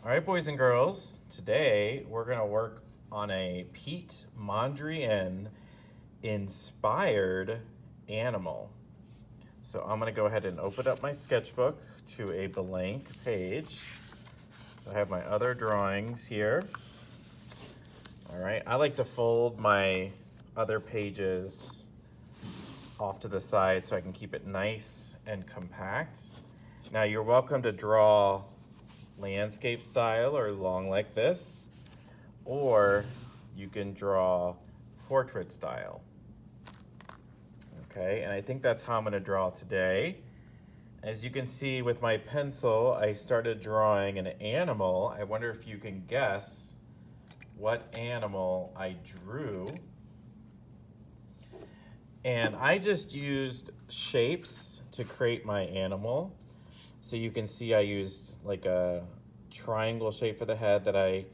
All right, boys and girls, today we're going to work on a Piet Mondrian inspired animal. So I'm going to go ahead and open up my sketchbook to a blank page. So I have my other drawings here. All right, I like to fold my other pages off to the side so I can keep it nice and compact. Now you're welcome to draw landscape style or long like this, or you can draw portrait style. Okay, and I think that's how I'm going to draw today. As you can see with my pencil, I started drawing an animal. I wonder if you can guess what animal I drew. And I just used shapes to create my animal. So you can see I used like a triangle shape for the head that I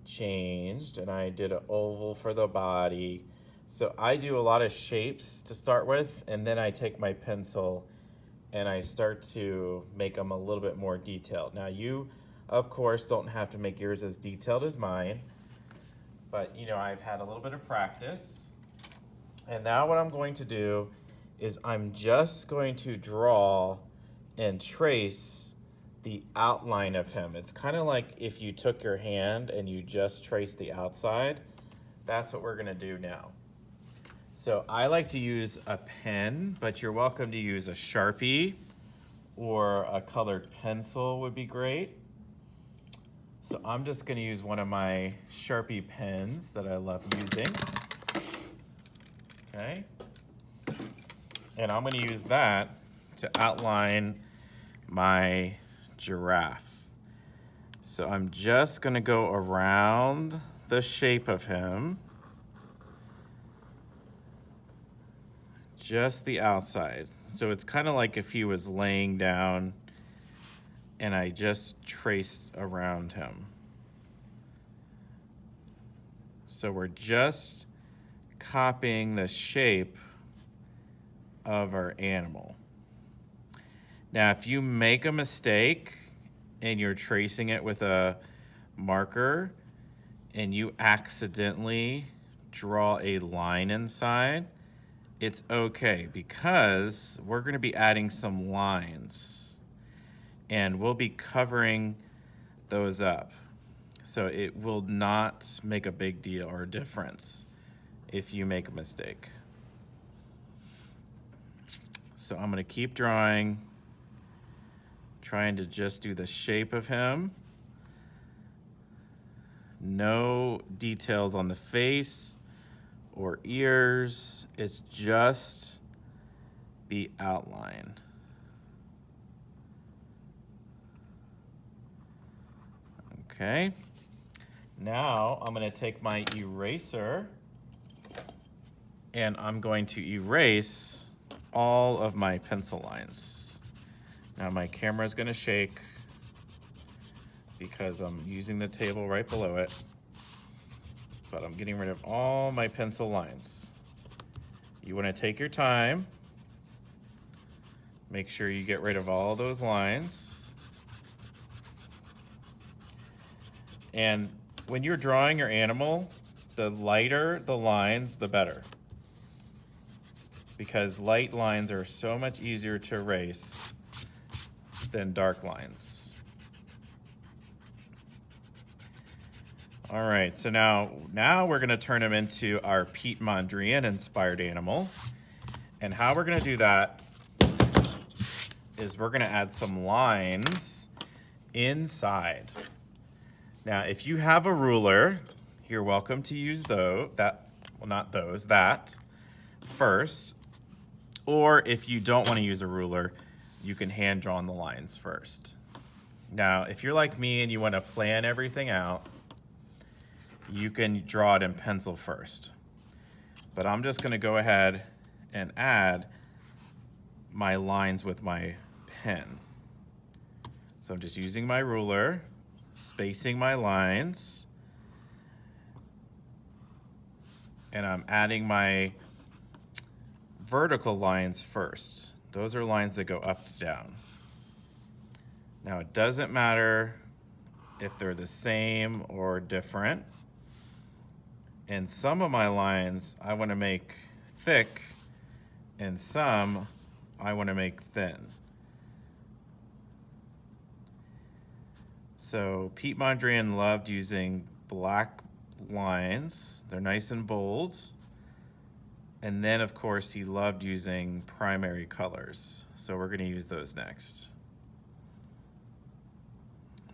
changed, and I did an oval for the body. So I do a lot of shapes to start with, and then I take my pencil and I start to make them a little bit more detailed. Now you, of course, don't have to make yours as detailed as mine, but you know, I've had a little bit of practice. And now what I'm going to do is I'm just going to draw and trace the outline of him. It's kind of like if you took your hand and you just trace the outside. That's what we're gonna do now. So I like to use a pen, but you're welcome to use a Sharpie or a colored pencil would be great. So I'm just gonna use one of my Sharpie pens that I love using. Okay. And I'm gonna use that to outline my giraffe. So I'm just gonna go around the shape of him, just the outside. So it's kind of like if he was laying down and I just traced around him. So we're just copying the shape of our animal. Now, if you make a mistake and you're tracing it with a marker and you accidentally draw a line inside, it's okay because we're going to be adding some lines and we'll be covering those up. So it will not make a big deal or difference if you make a mistake. So I'm going to keep drawing, trying to just do the shape of him. No details on the face or ears. It's just the outline. Okay. Now I'm going to take my eraser and I'm going to erase all of my pencil lines. Now my camera is going to shake because I'm using the table right below it, but I'm getting rid of all my pencil lines. You want to take your time, make sure you get rid of all those lines. And when you're drawing your animal, the lighter the lines, the better, because light lines are so much easier to erase than dark lines. All right, so now we're gonna turn him into our Piet Mondrian inspired animal. And how we're gonna do that is we're gonna add some lines inside. Now, if you have a ruler, you're welcome to use that first. Or if you don't want to use a ruler, you can hand draw on the lines first. Now, if you're like me and you want to plan everything out, you can draw it in pencil first. But I'm just going to go ahead and add my lines with my pen. So I'm just using my ruler, spacing my lines, and I'm adding my vertical lines first. Those are lines that go up to down. Now it doesn't matter if they're the same or different. And some of my lines I want to make thick, and some I want to make thin. So Piet Mondrian loved using black lines. They're nice and bold. And then, of course, he loved using primary colors. So we're going to use those next.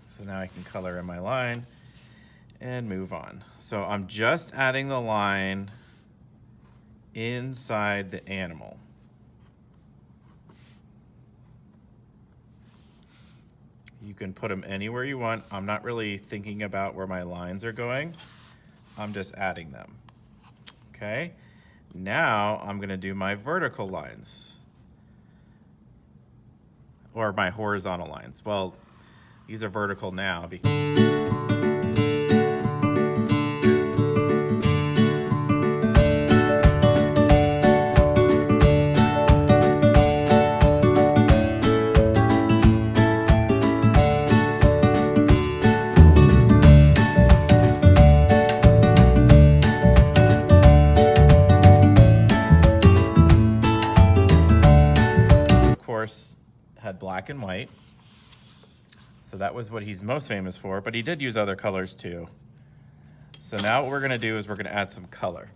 So now I can color in my line and move on. So I'm just adding the line inside the animal. You can put them anywhere you want. I'm not really thinking about where my lines are going. I'm just adding them. Okay? Now I'm going to do my vertical lines. Or my horizontal lines. Well, these are vertical now because had black and white. So that was what he's most famous for, but he did use other colors too. So now what we're gonna do is we're gonna add some color.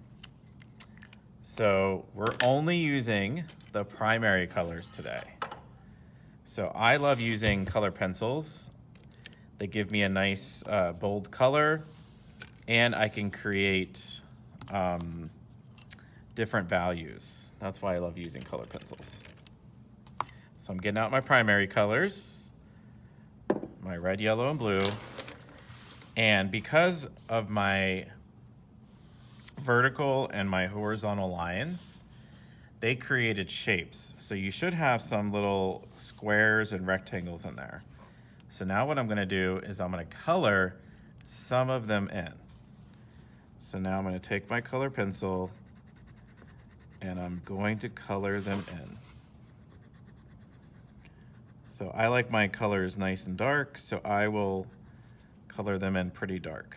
So we're only using the primary colors today. So I love using color pencils. They give me a nice bold color, and I can create different values. That's why I love using color pencils. So I'm getting out my primary colors, my red, yellow, and blue. And because of my vertical and my horizontal lines, they created shapes. So you should have some little squares and rectangles in there. So now what I'm gonna do is I'm gonna color some of them in. So now I'm gonna take my color pencil and I'm going to color them in. So I like my colors nice and dark, so I will color them in pretty dark.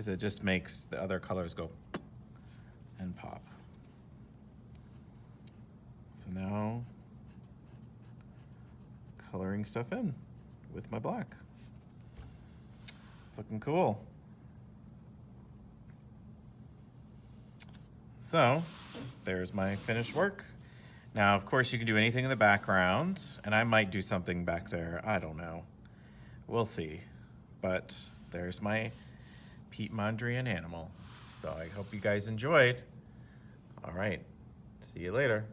It just makes the other colors go and pop. So now, coloring stuff in with my black. It's looking cool. So, there's my finished work. Now, of course, you can do anything in the background, and I might do something back there. I don't know. We'll see. But there's my Piet Mondrian animal. So I hope you guys enjoyed. All right, see you later.